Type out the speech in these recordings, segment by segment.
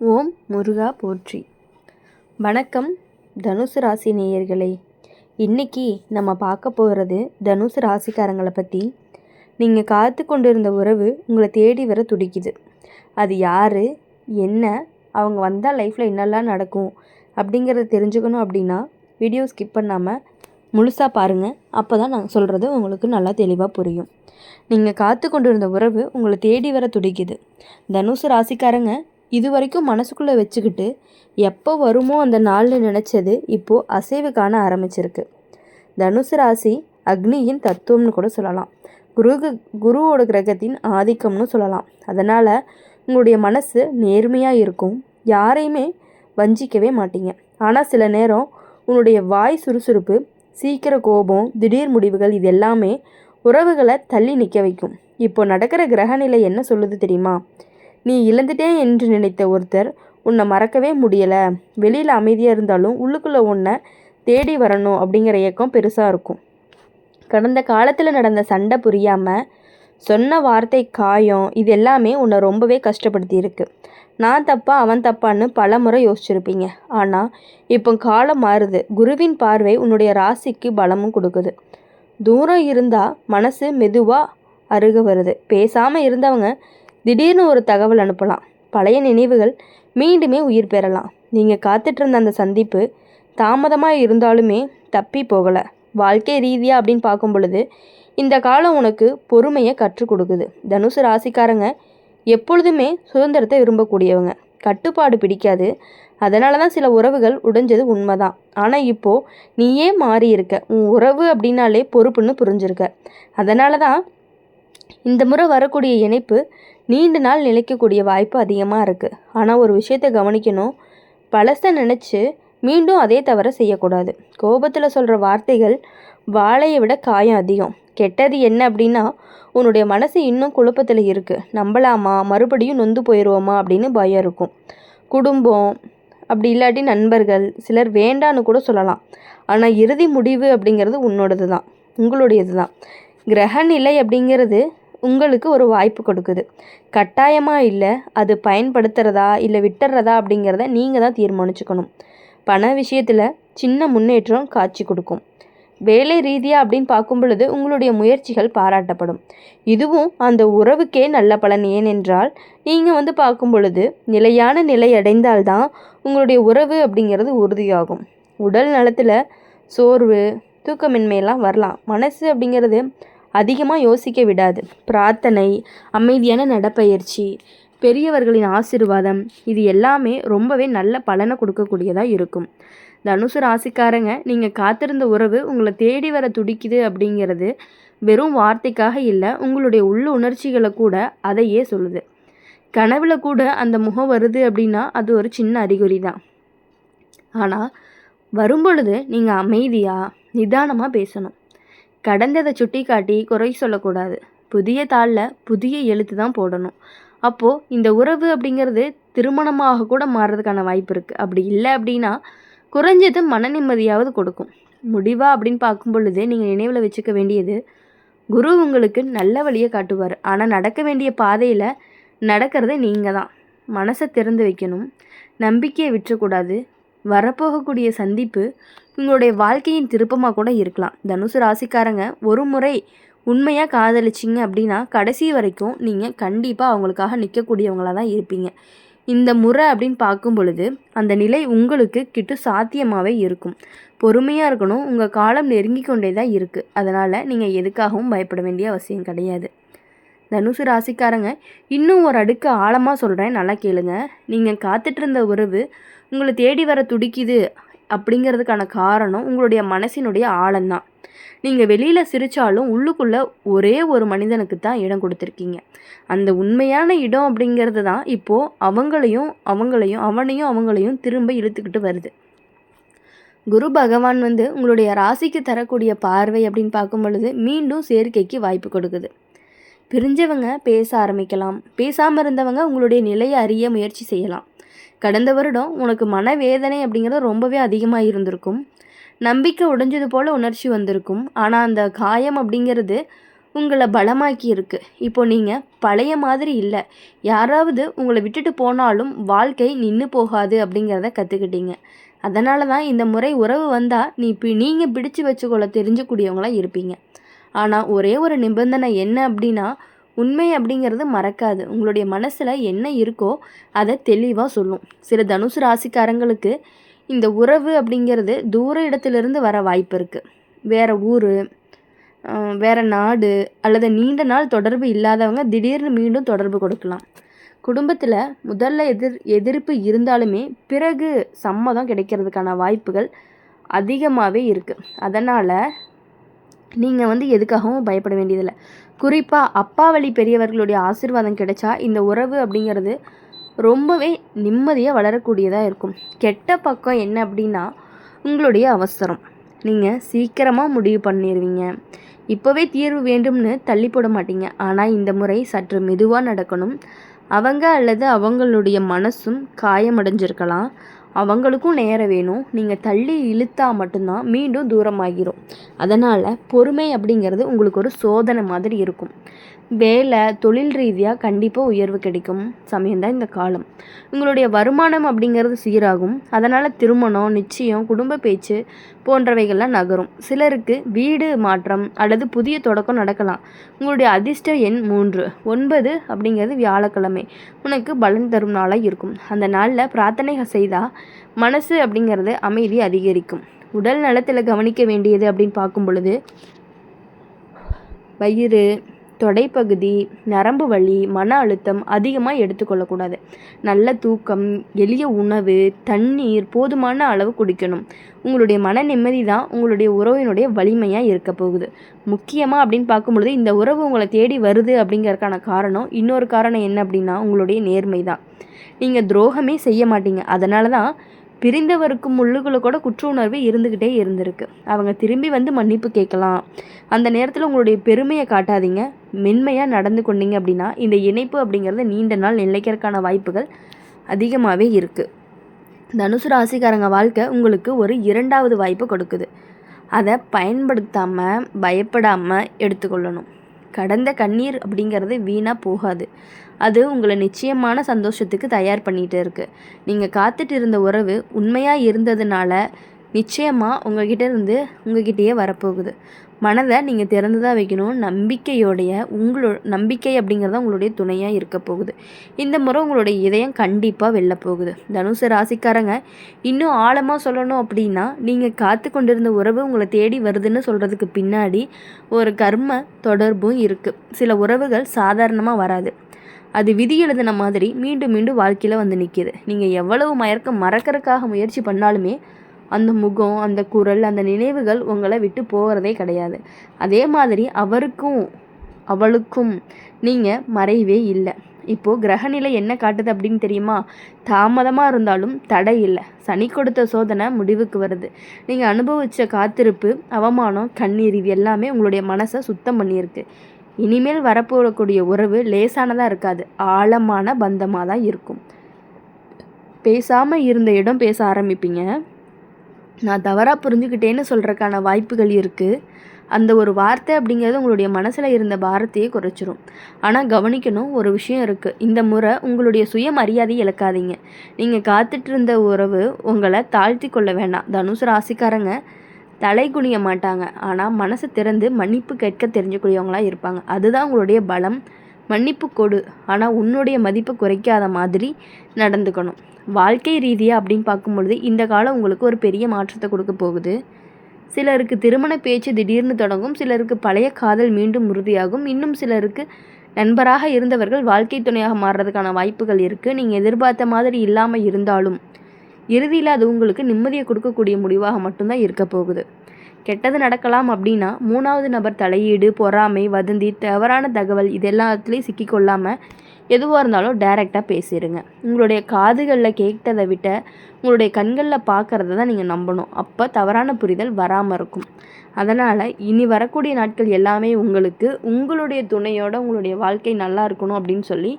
ஓம் முருகா போற்றி. வணக்கம் தனுசு ராசி நேயர்களே. இன்றைக்கி நம்ம பார்க்க போகிறது தனுசு ராசிக்காரங்களை பற்றி. நீங்கள் காத்து கொண்டிருந்த உறவு உங்களை தேடி வர துடிக்குது. அது யார், என்ன, அவங்க வந்தால் லைஃப்பில் என்னெல்லாம் நடக்கும் அப்படிங்கிறத தெரிஞ்சுக்கணும் அப்படின்னா வீடியோ ஸ்கிப் பண்ணாமல் முழுசாக பாருங்கள். அப்போ தான் நான் சொல்கிறது உங்களுக்கு நல்லா தெளிவாக புரியும். நீங்கள் காத்து கொண்டிருந்த உறவு உங்களை தேடி வர துடிக்குது. தனுசு ராசிக்காரங்க இது வரைக்கும் மனசுக்குள்ளே வச்சுக்கிட்டு எப்போ வருமோ அந்த நாள்னு நினச்சது இப்போது அசைவு காண ஆரம்பிச்சிருக்கு. தனுசு ராசி அக்னியின் தத்துவம்னு கூட சொல்லலாம். குருவோட கிரகத்தின் ஆதிக்கம்னு சொல்லலாம். அதனால் உங்களுடைய மனசு நேர்மையாக இருக்கும். யாரையுமே வஞ்சிக்கவே மாட்டீங்க. ஆனால் சில நேரம் உன்னுடைய வாய் சுறுசுறுப்பு, சீக்கிர கோபம், திடீர் முடிவுகள் இது எல்லாமே உறவுகளை தள்ளி நிற்க வைக்கும். இப்போ நடக்கிற கிரகநிலை என்ன சொல்லுது தெரியுமா? நீ இழந்துட்டே என்று நினைத்த ஒருத்தர் உன்னை மறக்கவே முடியலை. வெளியில் அமைதியாக இருந்தாலும் உள்ளுக்குள்ளே உன்னை தேடி வரணும் அப்படிங்கிற இயக்கம் பெருசாக இருக்கும். கடந்த காலத்தில் நடந்த சண்டை புரியாமல் சொன்ன வார்த்தை காயம் இது எல்லாமே உன்னை ரொம்பவே கஷ்டப்படுத்தி இருக்கு. நான் தப்பா அவன் தப்பான்னு பல முறை யோசிச்சிருப்பீங்க. ஆனால் இப்போ காலம் மாறுது. குருவின் பார்வை உன்னுடைய ராசிக்கு பலமும் கொடுக்குது. தூரம் இருந்தால் மனசு மெதுவாக அருக வருது. பேசாமல் இருந்தவங்க திடீர்னு ஒரு தகவல் அனுப்பலாம். பழைய நினைவுகள் மீண்டுமே உயிர் பெறலாம். நீங்கள் காத்துட்ருந்த அந்த சந்திப்பு தாமதமாக இருந்தாலுமே தப்பி போகலை. வாழ்க்கை ரீதியாக அப்படின்னு பார்க்கும் பொழுது இந்த காலம் உனக்கு பொறுமையை கற்றுக் கொடுக்குது. தனுசு ராசிக்காரங்க எப்பொழுதுமே சுதந்திரத்தை விரும்பக்கூடியவங்க. கட்டுப்பாடு பிடிக்காது. அதனால தான் சில உறவுகள் உடைஞ்சது உண்மைதான். ஆனால் இப்போது நீயே மாறி இருக்க. உன் உறவு அப்படின்னாலே பொறுப்புன்னு புரிஞ்சிருக்க. அதனால தான் இந்த முறை வரக்கூடிய இணைப்பு நீண்ட நாள் நிலைக்கக்கூடிய வாய்ப்பு அதிகமாக இருக்குது. ஆனால் ஒரு விஷயத்தை கவனிக்கணும். பழசை நினச்சி மீண்டும் அதே தவிர செய்யக்கூடாது. கோபத்தில் சொல்கிற வார்த்தைகள் வாழையை விட காயம் அதிகம். கெட்டது என்ன அப்படின்னா உன்னுடைய மனசு இன்னும் குழப்பத்தில் இருக்குது. நம்பலாமா, மறுபடியும் நொந்து போயிடுவோமா அப்படின்னு பயம் இருக்கும். குடும்பம் அப்படி இல்லாட்டி நண்பர்கள் சிலர் வேண்டான்னு கூட சொல்லலாம். ஆனால் இறுதி முடிவு அப்படிங்கிறது உன்னோடது தான், உங்களுடையது தான். கிரகநிலை அப்படிங்கிறது உங்களுக்கு ஒரு வாய்ப்பு கொடுக்குது. கட்டாயமாக இல்லை, அது பயன்படுத்துகிறதா இல்லை விட்டுறதா அப்படிங்கிறத நீங்கள் தான் தீர்மானிச்சுக்கணும். பண விஷயத்தில் சின்ன முன்னேற்றம் காட்சி கொடுக்கும். வேலை ரீதியாக அப்படின்னு பார்க்கும் பொழுது உங்களுடைய முயற்சிகள் பாராட்டப்படும். இதுவும் அந்த உறவுக்கே நல்ல பலன். ஏனென்றால் நீங்கள் பார்க்கும் பொழுது நிலையான நிலை அடைந்தால்தான் உங்களுடைய உறவு அப்படிங்கிறது உறுதியாகும். உடல் நலத்தில் சோர்வு, தூக்கமின்மையெல்லாம் வரலாம். மனசு அப்படிங்கிறது அதிகமாக யோசிக்க விடாது. பிரார்த்தனை, அமைதியான நடப்பயிற்சி, பெரியவர்களின் ஆசீர்வாதம் இது எல்லாமே ரொம்பவே நல்ல பலனை கொடுக்கக்கூடியதாக இருக்கும். தனுசு ராசிக்காரங்க நீங்கள் காத்திருந்த உறவு உங்களை தேடி வர துடிக்குது அப்படிங்கிறது வெறும் வார்த்தைக்காக இல்லை, உங்களுடைய உள்ள உணர்ச்சிகளை கூட அதையே சொல்லுது. கனவுல கூட அந்த முகம் வருது அப்படின்னா அது ஒரு சின்ன அறிகுறி தான். ஆனால் வரும்பொழுது நீங்கள் அமைதியாக நிதானமாக பேசணும். கடந்ததை சுட்டி காட்டி குறை சொல்லக்கூடாது. புதிய தாளில் புதிய எழுத்து தான் போடணும். அப்போது இந்த உறவு அப்படிங்கிறது திருமணமாக கூட மாறுறதுக்கான வாய்ப்பு இருக்குது. அப்படி இல்லை அப்படின்னா குறைஞ்சது மன நிம்மதியாவது கொடுக்கும். முடிவா அப்படின்னு பார்க்கும் பொழுது நீங்கள் நினைவில் வச்சுக்க வேண்டியது, குரு உங்களுக்கு நல்ல வழியை காட்டுவார். ஆனால் நடக்க வேண்டிய பாதையில் நடக்கிறது நீங்கள் தான். மனசை திறந்து வைக்கணும். நம்பிக்கையை விட்டுறக்கூடாது. வரப்போகக்கூடிய சந்திப்பு உங்களுடைய வாழ்க்கையின் திருப்பமாக கூட இருக்கலாம். தனுசு ராசிக்காரங்க ஒரு முறை உண்மையாக காதலிச்சிங்க அப்படின்னா கடைசி வரைக்கும் நீங்கள் கண்டிப்பாக அவங்களுக்காக நிற்கக்கூடியவங்களாக தான் இருப்பீங்க. இந்த முறை அப்படின்னு பார்க்கும் பொழுது அந்த நிலை உங்களுக்கு கிட்ட சாத்தியமாகவே இருக்கும். பொறுமையாக இருக்கணும். உங்கள் காலம் நெருங்கி கொண்டே தான் இருக்குது. அதனால் நீங்கள் எதுக்காகவும் பயப்பட வேண்டிய அவசியம் கிடையாது. தனுசு ராசிக்காரங்க இன்னும் ஒரு அடுக்கு ஆழமாக சொல்கிறேன், நல்லா கேளுங்க. நீங்கள் காத்துட்ருந்த உறவு உங்களை தேடி வர துடிக்குது அப்படிங்கிறதுக்கான காரணம் உங்களுடைய மனசினுடைய ஆழம்தான். நீங்கள் வெளியில் சிரித்தாலும் உள்ளுக்குள்ளே ஒரே ஒரு மனிதனுக்கு தான் இடம் கொடுத்துருக்கீங்க. அந்த உண்மையான இடம் அப்படிங்கிறது தான் இப்போது அவங்களையும் திரும்ப இழுத்துக்கிட்டு வருது. குரு பகவான் உங்களுடைய ராசிக்கு தரக்கூடிய பார்வை அப்படின்னு பார்க்கும் பொழுது மீண்டும் சேர்க்கைக்கு வாய்ப்பு கொடுக்குது. பிரிஞ்சவங்க பேச ஆரம்பிக்கலாம். பேசாமல் இருந்தவங்க உங்களுடைய நிலையை அறிய முயற்சி செய்யலாம். கடந்த வருடம் உனக்கு மனவேதனை அப்படிங்கிறது ரொம்பவே அதிகமாக இருந்திருக்கும். நம்பிக்கை உடைஞ்சது போல் உணர்ச்சி வந்திருக்கும். ஆனால் அந்த காயம் அப்படிங்கிறது உங்களை பலமாக்கி இருக்கு. இப்போ நீங்கள் பழைய மாதிரி இல்லை. யாராவது உங்களை விட்டுட்டு போனாலும் வாழ்க்கை நின்று போகாது அப்படிங்கிறத கற்றுக்கிட்டீங்க. அதனால தான் இந்த முறை உறவு வந்தால் நீங்கள் பிடிச்சு வச்சுக்கொள்ள தெரிஞ்சக்கூடியவங்களாக இருப்பீங்க. ஆனால் ஒரே ஒரு நிபந்தனை என்ன அப்படின்னா, உண்மை அப்படிங்கிறது மறக்காது. உங்களுடைய மனசில் என்ன இருக்கோ அதை தெளிவாக சொல்லும். சில தனுசு ராசிக்காரங்களுக்கு இந்த உறவு அப்படிங்கிறது தூர இடத்துலேருந்து வர வாய்ப்பு இருக்குது. வேறு ஊர், வேறு நாடு அல்லது நீண்ட நாள் தொடர்பு இல்லாதவங்க திடீர்னு மீண்டும் தொடர்பு கொடுக்கலாம். குடும்பத்தில் முதல்ல எதிர்ப்பு இருந்தாலுமே பிறகு சம்மதம் கிடைக்கிறதுக்கான வாய்ப்புகள் அதிகமாகவே இருக்குது. அதனால் நீங்கள் எதுக்காகவும் பயப்பட வேண்டியதில்லை. குறிப்பாக அப்பா வழி பெரியவர்களுடைய ஆசீர்வாதம் கிடைச்சா இந்த உறவு அப்படிங்கிறது ரொம்பவே நிம்மதியாக வளரக்கூடியதாக இருக்கும். கெட்ட பக்கம் என்ன அப்படின்னா, உங்களுடைய அவசரம். நீங்கள் சீக்கிரமாக முடிவு பண்ணிடுவீங்க. இப்போவே தீர்வு வேண்டும்னு தள்ளி போட மாட்டீங்க. ஆனால் இந்த முறை சற்று மெதுவாக நடக்கணும். அவங்க அல்லது அவங்களுடைய மனசும் காயமடைஞ்சிருக்கலாம். அவங்களுக்கும் நேரம் வேணும். நீங்கள் தள்ளி இழுத்தா மட்டும்தான் மீண்டும் தூரமாகிரும். அதனால் பொறுமை அப்படிங்கிறது உங்களுக்கு ஒரு சோதனை மாதிரி இருக்கும். வேலை, தொழில் ரீதியாக கண்டிப்பாக உயர்வு கிடைக்கும் சமயம்தான் இந்த காலம். உங்களுடைய வருமானம் அப்படிங்கிறது சீராகும். அதனால் திருமணம், நிச்சயம், குடும்ப பேச்சு போன்றவைகள்லாம் நகரும். சிலருக்கு வீடு மாற்றம் அல்லது புதிய தொடக்கம் நடக்கலாம். உங்களுடைய அதிர்ஷ்ட எண் 3. 9 அப்படிங்கிறது வியாழக்கிழமை உனக்கு பலன் தரும் நாளாக இருக்கும். அந்த நாளில் பிரார்த்தனை செய்தால் மனசு அப்படிங்கிறது அமைதி அதிகரிக்கும். உடல் நலத்தில் கவனிக்க வேண்டியது அப்படின்னு பார்க்கும் பொழுது, வயிறு, தொடைப்பகுதி, நரம்பு வலி, மன அழுத்தம் அதிகமாக எடுத்துக்கொள்ளக்கூடாது. நல்ல தூக்கம், எளிய உணவு, தண்ணீர் போதுமான அளவு குடிக்கணும். உங்களுடைய மன நிம்மதி தான் உங்களுடைய உறவினுடைய வலிமையாக இருக்க போகுது. முக்கியமாக அப்படின்னு பார்க்கும்பொழுது இந்த உறவு உங்களை தேடி வருது அப்படிங்கிறதுக்கான காரணம், இன்னொரு காரணம் என்ன அப்படின்னா உங்களுடைய நேர்மை தான். நீங்கள் துரோகமே செய்ய மாட்டீங்க. அதனால தான் பிரிந்தவருக்கு முள்ளுகளை கூட குற்ற உணர்வு இருந்துக்கிட்டே இருந்திருக்கு. அவங்க திரும்பி மன்னிப்பு கேட்கலாம். அந்த நேரத்தில் உங்களுடைய பெருமையை காட்டாதீங்க. மென்மையாக நடந்து கொண்டீங்க அப்படின்னா இந்த இணைப்பு அப்படிங்கிறது நீண்ட நாள் நிலைக்கிறதுக்கான வாய்ப்புகள் அதிகமாகவே இருக்குது. தனுசு ராசிக்காரங்க வாழ்க்கை உங்களுக்கு ஒரு 2வது வாய்ப்பு கொடுக்குது. அதை பயன்படுத்தாமல் பயப்படாமல் எடுத்துக்கொள்ளணும். கடந்த கண்ணீர் அப்படிங்கிறது வீணாக போகாது. அது உங்களை நிச்சயமான சந்தோஷத்துக்கு தயார் பண்ணிகிட்டு இருக்குது. நீங்கள் காத்துட்டு இருந்த உறவு உண்மையாக இருந்ததுனால நிச்சயமாக உங்ககிட்டயே வரப்போகுது. மனதை நீங்கள் திறந்து தான் வைக்கணும். நம்பிக்கை அப்படிங்கிறத உங்களுடைய துணையாக இருக்க போகுது. இந்த முறை உங்களுடைய இதயம் கண்டிப்பாக வெல்ல போகுது. தனுசு ராசிக்காரங்க இன்னும் ஆழமாக சொல்லணும் அப்படின்னா, நீங்கள் காத்து கொண்டிருந்த உறவு உங்களை தேடி வருதுன்னு சொல்கிறதுக்கு பின்னாடி ஒரு கர்ம தொடர்பும் இருக்குது. சில உறவுகள் சாதாரணமாக வராது. அது விதி எழுதின மாதிரி மீண்டும் மீண்டும் வாழ்க்கையில் நிற்கிது. நீங்கள் எவ்வளவு மறக்கிறதுக்காக முயற்சி பண்ணாலுமே அந்த முகம், அந்த குரல், அந்த நினைவுகள் உங்களை விட்டு போகிறதே கிடையாது. அதே மாதிரி அவளுக்கும் நீங்கள் மறைவே இல்லை. இப்போது கிரகநிலை என்ன காட்டுது அப்படின்னு தெரியுமா? தாமதமாக இருந்தாலும் தடை இல்லை. சனி கொடுத்த சோதனை முடிவுக்கு வருது. நீங்கள் அனுபவித்த காத்திருப்பு, அவமானம், கண்ணீர் இது எல்லாமே உங்களுடைய மனசை சுத்தம் பண்ணியிருக்கு. இனிமேல் வரப்போகக்கூடிய உறவு லேசானதாக இருக்காது. ஆழமான பந்தமாக தான் இருக்கும். பேசாமல் இருந்த இடம் பேச ஆரம்பிப்பீங்க. நான் தவறாக புரிஞ்சுக்கிட்டேன்னு சொல்கிறதுக்கான வாய்ப்புகள் இருக்குது. அந்த ஒரு வார்த்தை அப்படிங்கிறது உங்களுடைய மனசில் இருந்த பாரத்தையே குறைச்சிரும். ஆனால் கவனிக்கணும், ஒரு விஷயம் இருக்குது. இந்த முறை உங்களுடைய சுயமரியாதையை இழக்காதீங்க. நீங்கள் காத்துட்டு இருந்த உறவு உங்களை தாழ்த்தி கொள்ள வேண்டாம். தனுசு ராசிக்காரங்க தலை குனிய மாட்டாங்க. ஆனால் மனசை திறந்து மன்னிப்பு கேட்க தெரிஞ்சக்கூடியவங்களாக இருப்பாங்க. அதுதான் உங்களுடைய பலம். மன்னிப்பு கொடு, ஆனால் உன்னுடைய மதிப்பை குறைக்காத மாதிரி நடந்துக்கணும். வாழ்க்கை ரீதியாக அப்படின்னு பார்க்கும்பொழுது இந்த காலம் உங்களுக்கு ஒரு பெரிய மாற்றத்தை கொடுக்க போகுது. சிலருக்கு திருமண பேச்சு திடீர்னு தொடங்கும். சிலருக்கு பழைய காதல் மீண்டும் உறுதியாகும். இன்னும் சிலருக்கு நண்பராக இருந்தவர்கள் வாழ்க்கை துணையாக மாறுறதுக்கான வாய்ப்புகள் இருக்குது. நீங்கள் எதிர்பார்த்த மாதிரி இல்லாமல் இருந்தாலும் இறுதியில் அது உங்களுக்கு நிம்மதியை கொடுக்கக்கூடிய முடிவாக மட்டும்தான் இருக்க போகுது. கெட்டது நடக்கலாம் அப்படின்னா 3வது நபர் தலையீடு, பொறாமை, வதந்தி, தவறான தகவல் இது எல்லாத்துலேயும் சிக்கிக்கொள்ளாமல் எதுவாக இருந்தாலும் டைரெக்டாக பேசிடுங்க. உங்களுடைய காதுகளில் கேட்டதை விட்ட உங்களுடைய கண்களில் பார்க்குறத தான் நீங்கள் நம்பணும். அப்போ தவறான புரிதல் வராமல் இருக்கும். அதனால் இனி வரக்கூடிய நாட்கள் எல்லாமே உங்களுடைய துணையோட உங்களுடைய வாழ்க்கை நல்லா இருக்கணும் அப்படின்னு சொல்லி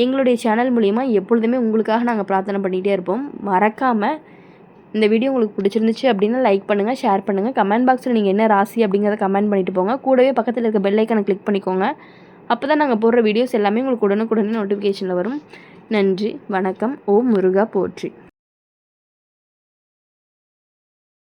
எங்களுடைய சேனல் மூலிமா எப்பொழுதுமே உங்களுக்காக நாங்கள் பிரார்த்தனை பண்ணிகிட்டே இருப்போம். மறக்காமல் இந்த வீடியோ உங்களுக்கு பிடிச்சிருந்துச்சு அப்படின்னா லைக் பண்ணுங்கள், ஷேர் பண்ணுங்கள். கமெண்ட் பாக்ஸில் நீங்கள் என்ன ராசி அப்படிங்கிறத கமெண்ட் பண்ணிவிட்டு போங்க. கூடவே பக்கத்தில் இருக்க பெல் ஐக்கானை கிளிக் பண்ணிக்கோங்க. அப்போ தான் நாங்கள் போடுற வீடியோஸ் எல்லாமே உங்களுக்கு உடனுக்குடனே நோட்டிஃபிகேஷனில் வரும். நன்றி, வணக்கம். ஓம் முருகா போற்றி.